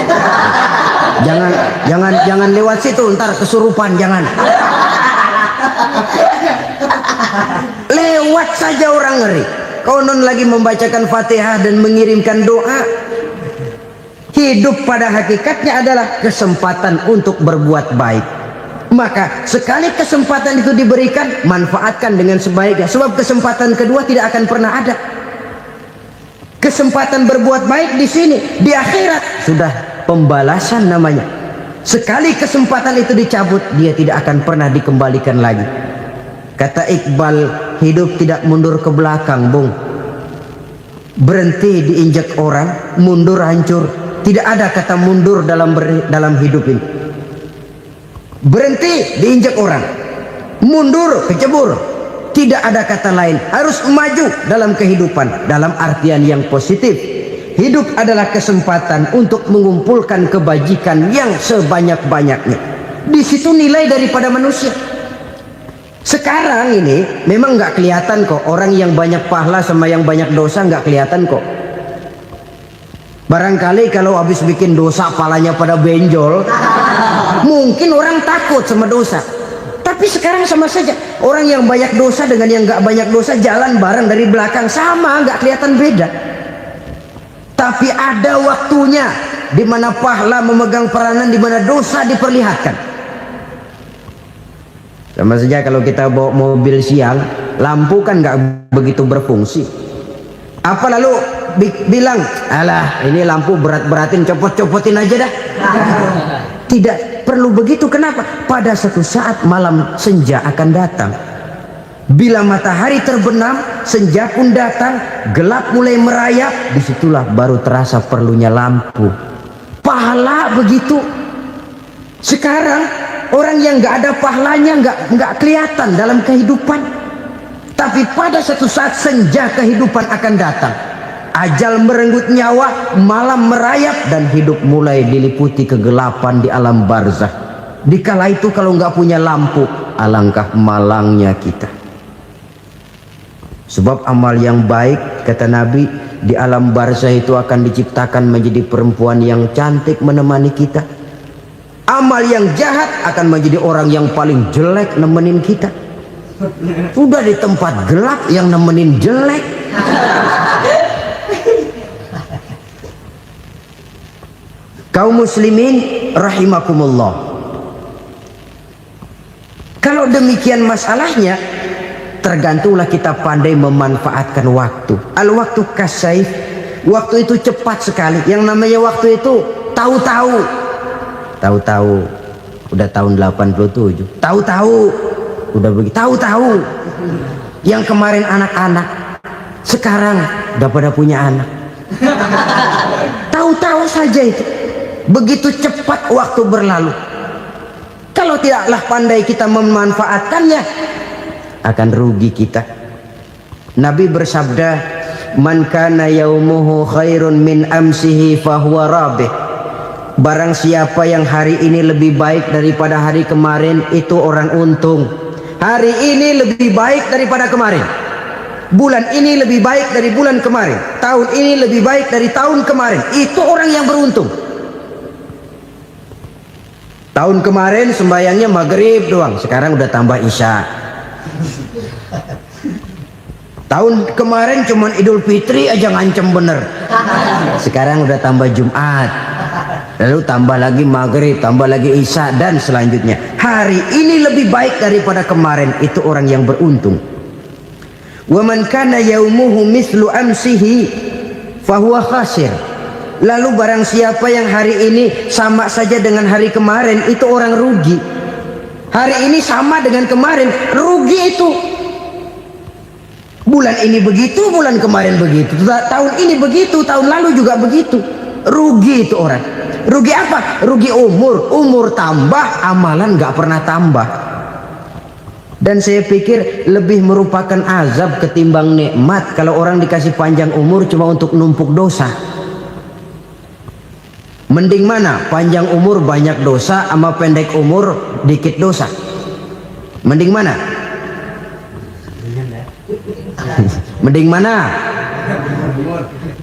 Jangan lewat situ, ntar kesurupan, jangan. Lewat saja orang ngeri. Konon lagi membacakan Fatihah dan mengirimkan doa. Hidup pada hakikatnya adalah kesempatan untuk berbuat baik. Maka sekali kesempatan itu diberikan, manfaatkan dengan sebaiknya. Sebab kesempatan kedua tidak akan pernah ada. Kesempatan berbuat baik di sini, di akhirat sudah pembalasan namanya. Sekali kesempatan itu dicabut, dia tidak akan pernah dikembalikan lagi. Kata Iqbal, hidup tidak mundur ke belakang, Bung. Berhenti diinjak orang, mundur hancur. Tidak ada kata mundur dalam hidup ini. Berhenti diinjak orang, mundur kecebur. Tidak ada kata lain, harus maju dalam kehidupan dalam artian yang positif. Hidup adalah kesempatan untuk mengumpulkan kebajikan yang sebanyak-banyaknya. Di situ nilai daripada manusia. Sekarang ini memang nggak kelihatan kok, orang yang banyak pahala sama yang banyak dosa nggak kelihatan kok. Barangkali kalau habis bikin dosa palanya pada benjol, mungkin orang takut sama dosa. Tapi sekarang sama saja, orang yang banyak dosa dengan yang nggak banyak dosa jalan bareng dari belakang, sama, nggak kelihatan beda. Tapi ada waktunya di mana pahala memegang peranan, di mana dosa diperlihatkan. Sama saja kalau kita bawa mobil siang, lampu kan nggak begitu berfungsi. Apa lalu bilang, alah ini lampu berat-beratin, copot-copotin aja dah. Tidak perlu begitu. Kenapa? Pada suatu saat malam senja akan datang. Bila matahari terbenam, senja pun datang, gelap mulai merayap, disitulah baru terasa perlunya lampu. Pahala begitu. Sekarang orang yang nggak ada pahalanya nggak kelihatan dalam kehidupan. Tapi pada suatu saat senja kehidupan akan datang. Ajal merenggut nyawa, malam merayap, dan hidup mulai diliputi kegelapan di alam barzakh. Dikala itu kalau nggak punya lampu, alangkah malangnya kita. Sebab amal yang baik, kata Nabi, di alam barzakh itu akan diciptakan menjadi perempuan yang cantik menemani kita. Amal yang jahat akan menjadi orang yang paling jelek nemenin kita. Udah di tempat gelap yang nemenin jelek. Kaum muslimin rahimakumullah. Kalau demikian masalahnya, tergantunglah kita pandai memanfaatkan waktu. Al-waktu kasayf, waktu itu cepat sekali. Yang namanya waktu itu tahu-tahu. Tahu-tahu udah tahun 87. Tahu-tahu udah begitu. Tahu-tahu yang kemarin anak-anak, sekarang udah pada punya anak. tahu-tahu saja itu. Begitu cepat waktu berlalu. Kalau tidaklah pandai kita memanfaatkannya, akan rugi kita. Nabi bersabda, "Man kana yaumuhu khairun min amsihi fahuwa rabih." Barang siapa yang hari ini lebih baik daripada hari kemarin, itu orang untung. Hari ini lebih baik daripada kemarin. Bulan ini lebih baik dari bulan kemarin. Tahun ini lebih baik dari tahun kemarin. Itu orang yang beruntung. Tahun kemarin sembayangnya maghrib doang, sekarang udah tambah isya. Tahun kemarin cuman Idul Fitri aja ngancem bener, sekarang udah tambah Jumat, lalu tambah lagi maghrib, tambah lagi isya, dan selanjutnya. Hari ini lebih baik daripada kemarin, itu orang yang beruntung. Wa man kana yaumuhu mislu amsihi fahuwa khasir. Lalu barang siapa yang hari ini sama saja dengan hari kemarin, itu orang rugi. Hari ini sama dengan kemarin, rugi itu. Bulan ini begitu, bulan kemarin begitu, tahun ini begitu, tahun lalu juga begitu. Rugi itu orang. Rugi apa? Rugi umur. Umur tambah, amalan gak pernah tambah. Dan saya pikir lebih merupakan azab ketimbang nikmat kalau orang dikasih panjang umur cuma untuk numpuk dosa. Mending mana? Panjang umur banyak dosa sama pendek umur dikit dosa? Mending mana? Mending mana?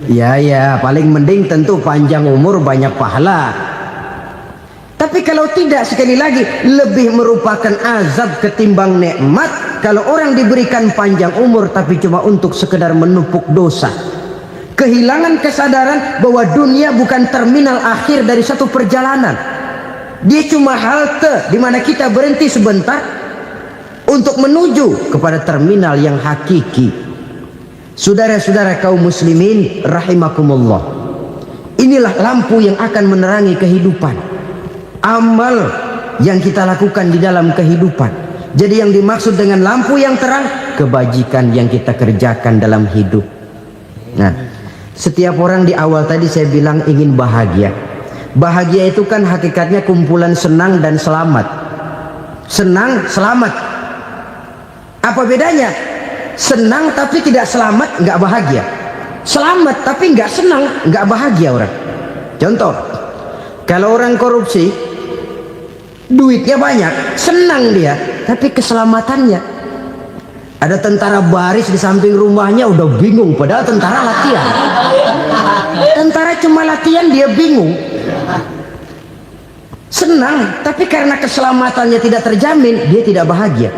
Ya, paling mending tentu panjang umur banyak pahala. Tapi kalau tidak, sekali lagi, lebih merupakan azab ketimbang nikmat kalau orang diberikan panjang umur tapi cuma untuk sekedar menumpuk dosa. Kehilangan kesadaran bahwa dunia bukan terminal akhir dari satu perjalanan. Dia cuma halte di mana kita berhenti sebentar untuk menuju kepada terminal yang hakiki. Saudara-saudara kaum muslimin rahimakumullah, inilah lampu yang akan menerangi kehidupan. Amal yang kita lakukan di dalam kehidupan. Jadi yang dimaksud dengan lampu yang terang, kebajikan yang kita kerjakan dalam hidup. Nah, setiap orang di awal tadi saya bilang ingin bahagia. Bahagia itu kan hakikatnya kumpulan senang dan selamat. Senang, selamat. Apa bedanya? Senang tapi tidak selamat, nggak bahagia. Selamat tapi nggak senang, nggak bahagia orang. Contoh, kalau orang korupsi, duitnya banyak, senang dia, tapi keselamatannya. Ada tentara baris di samping rumahnya udah bingung, padahal tentara latihan. Tentara cuma latihan, dia bingung. Senang, tapi karena keselamatannya tidak terjamin, dia tidak bahagia.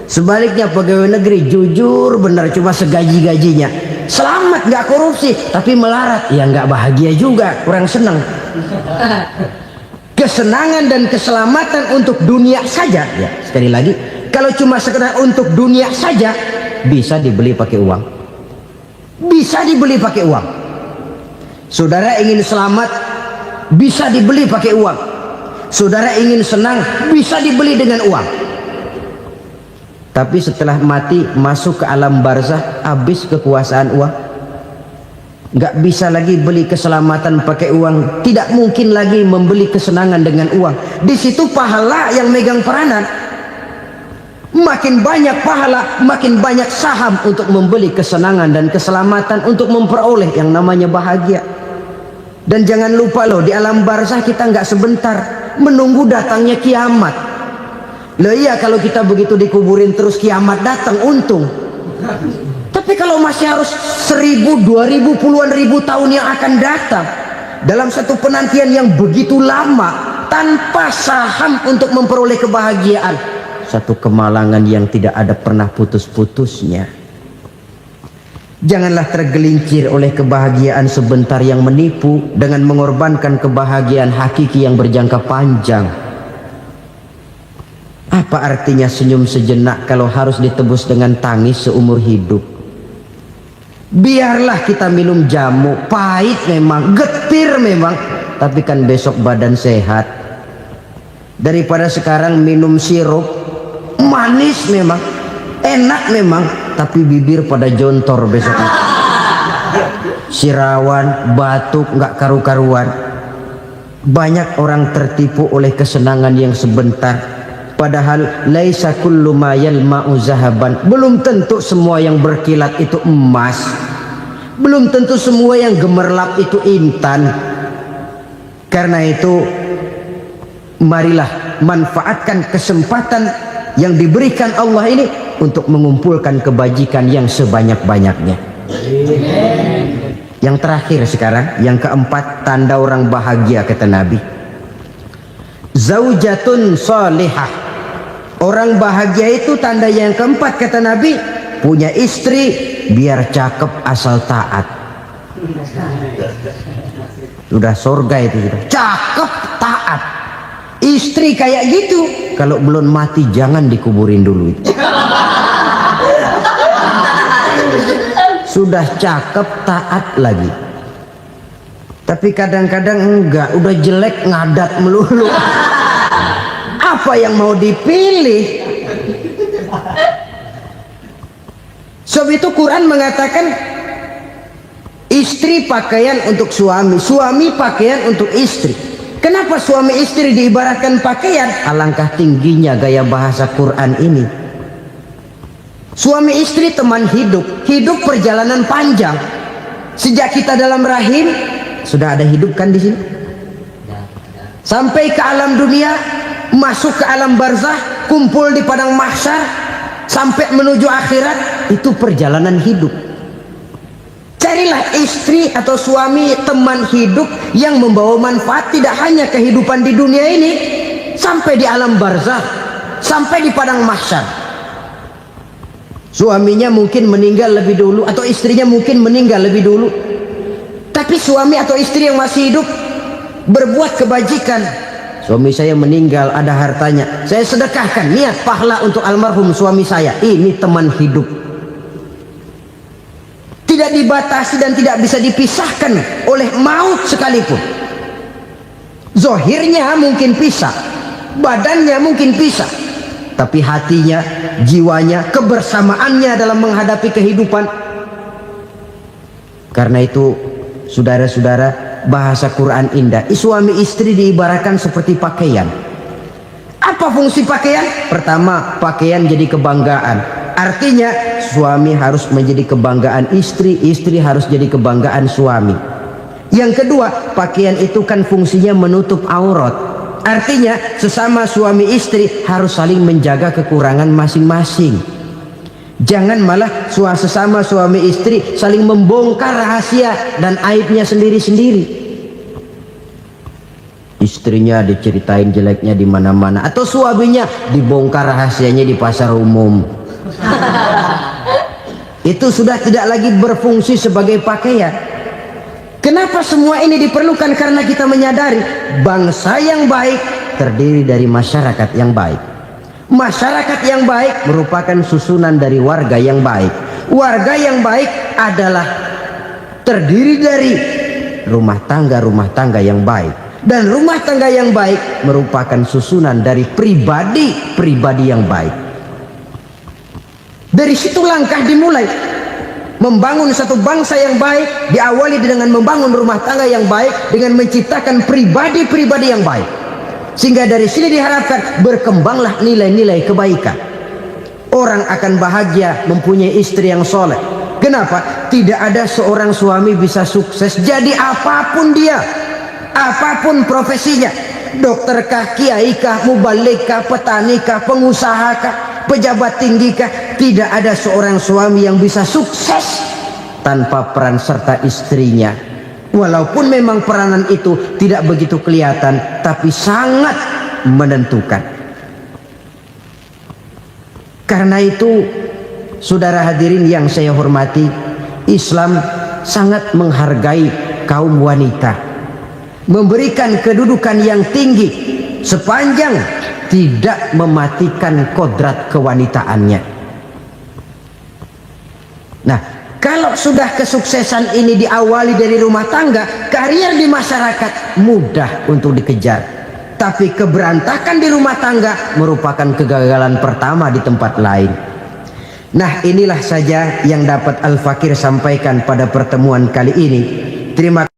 Sebaliknya pegawai negeri jujur benar, cuma segaji-gajinya, selamat nggak korupsi, tapi melarat, ya nggak bahagia juga, kurang senang. Kesenangan dan keselamatan untuk dunia saja, ya sekali lagi, kalau cuma sekedar untuk dunia saja, bisa dibeli pakai uang. Bisa dibeli pakai uang. Saudara ingin selamat, bisa dibeli pakai uang. Saudara ingin senang, bisa dibeli dengan uang. Tapi setelah mati, masuk ke alam barzah, habis kekuasaan uang. Nggak bisa lagi beli keselamatan pakai uang, tidak mungkin lagi membeli kesenangan dengan uang. Di situ pahala yang megang peranan. Makin banyak pahala, makin banyak saham untuk membeli kesenangan dan keselamatan, untuk memperoleh yang namanya bahagia. Dan jangan lupa loh, di alam barzah kita nggak sebentar, menunggu datangnya kiamat. Loh iya, kalau kita begitu dikuburin terus kiamat datang, untung. Tapi kalau masih harus 1000, 2000, puluhan ribu tahun yang akan datang, dalam satu penantian yang begitu lama, tanpa saham untuk memperoleh kebahagiaan, satu kemalangan yang tidak ada pernah putus-putusnya. Janganlah tergelincir oleh kebahagiaan sebentar yang menipu dengan mengorbankan kebahagiaan hakiki yang berjangka panjang. Apa artinya senyum sejenak kalau harus ditebus dengan tangis seumur hidup? Biarlah kita minum jamu, pahit memang, getir memang, tapi kan besok badan sehat. Daripada sekarang minum sirup, manis memang, enak memang, tapi bibir pada jontor besoknya. sirawan, batuk, nggak karu-karuan. Banyak orang tertipu oleh kesenangan yang sebentar, padahal laisa kullu ma yalma'u zahaban. Belum tentu semua yang berkilat itu emas, belum tentu semua yang gemerlap itu intan. Karena itu marilah manfaatkan kesempatan yang diberikan Allah ini untuk mengumpulkan kebajikan yang sebanyak-banyaknya. Yang terakhir sekarang, yang keempat, tanda orang bahagia kata Nabi. Zaujatun salihah. Orang bahagia itu tanda yang keempat kata Nabi, punya istri biar cakep asal taat. Sudah surga itu sudah. Cakep taat. Istri kayak gitu, kalau belum mati jangan dikuburin dulu itu. Sudah cakep taat lagi, tapi kadang-kadang enggak, udah jelek ngadat melulu. Apa yang mau dipilih? Sebab itu Quran mengatakan istri pakaian untuk suami, suami pakaian untuk istri. Kenapa suami istri diibaratkan pakaian? Alangkah tingginya gaya bahasa Quran ini. Suami istri teman hidup, hidup perjalanan panjang. Sejak kita dalam rahim sudah ada hidup kan di sini. Sampai ke alam dunia, masuk ke alam barzah, kumpul di padang mahsyar, sampai menuju akhirat, itu perjalanan hidup. Carilah istri atau suami teman hidup yang membawa manfaat tidak hanya kehidupan di dunia ini, sampai di alam barzah, sampai di padang mahsyar. Suaminya mungkin meninggal lebih dulu, atau istrinya mungkin meninggal lebih dulu, tapi suami atau istri yang masih hidup berbuat kebajikan. Suami saya meninggal, ada hartanya, saya sedekahkan, niat pahala untuk almarhum suami saya. Ini teman hidup, tidak dibatasi dan tidak bisa dipisahkan oleh maut sekalipun. Zohirnya mungkin pisah, badannya mungkin pisah, tapi hatinya, jiwanya, kebersamaannya dalam menghadapi kehidupan. Karena itu saudara-saudara, bahasa Quran indah. Suami istri diibaratkan seperti pakaian. Apa fungsi pakaian? Pertama, pakaian jadi kebanggaan. Artinya suami harus menjadi kebanggaan istri, istri harus jadi kebanggaan suami. Yang kedua, pakaian itu kan fungsinya menutup aurat. Artinya sesama suami istri harus saling menjaga kekurangan masing-masing. Jangan malah sesama suami istri saling membongkar rahasia dan aibnya sendiri-sendiri. Istrinya diceritain jeleknya di mana-mana, atau suaminya dibongkar rahasianya di pasar umum. Itu sudah tidak lagi berfungsi sebagai pakaian. Kenapa semua ini diperlukan? Karena kita menyadari bangsa yang baik terdiri dari masyarakat yang baik. Masyarakat yang baik merupakan susunan dari warga yang baik. Warga yang baik adalah terdiri dari rumah tangga yang baik. Dan rumah tangga yang baik merupakan susunan dari pribadi yang baik. Dari situ langkah dimulai. Membangun satu bangsa yang baik diawali dengan membangun rumah tangga yang baik, dengan menciptakan pribadi-pribadi yang baik. Sehingga dari sini diharapkan berkembanglah nilai-nilai kebaikan. Orang akan bahagia mempunyai istri yang soleh. Kenapa? Tidak ada seorang suami bisa sukses jadi apapun dia, apapun profesinya. Dokterkah, kiaikah, mubalikkah, petanikah, pengusahakah, pejabat tinggikah, tidak ada seorang suami yang bisa sukses tanpa peran serta istrinya. Walaupun memang peranan itu tidak begitu kelihatan, tapi sangat menentukan. Karena itu, saudara hadirin yang saya hormati, Islam sangat menghargai kaum wanita, memberikan kedudukan yang tinggi sepanjang tidak mematikan kodrat kewanitaannya. Nah, kalau sudah kesuksesan ini diawali dari rumah tangga, karier di masyarakat mudah untuk dikejar. Tapi keberantakan di rumah tangga merupakan kegagalan pertama di tempat lain. Nah, inilah saja yang dapat Al-Fakir sampaikan pada pertemuan kali ini. Terima kasih.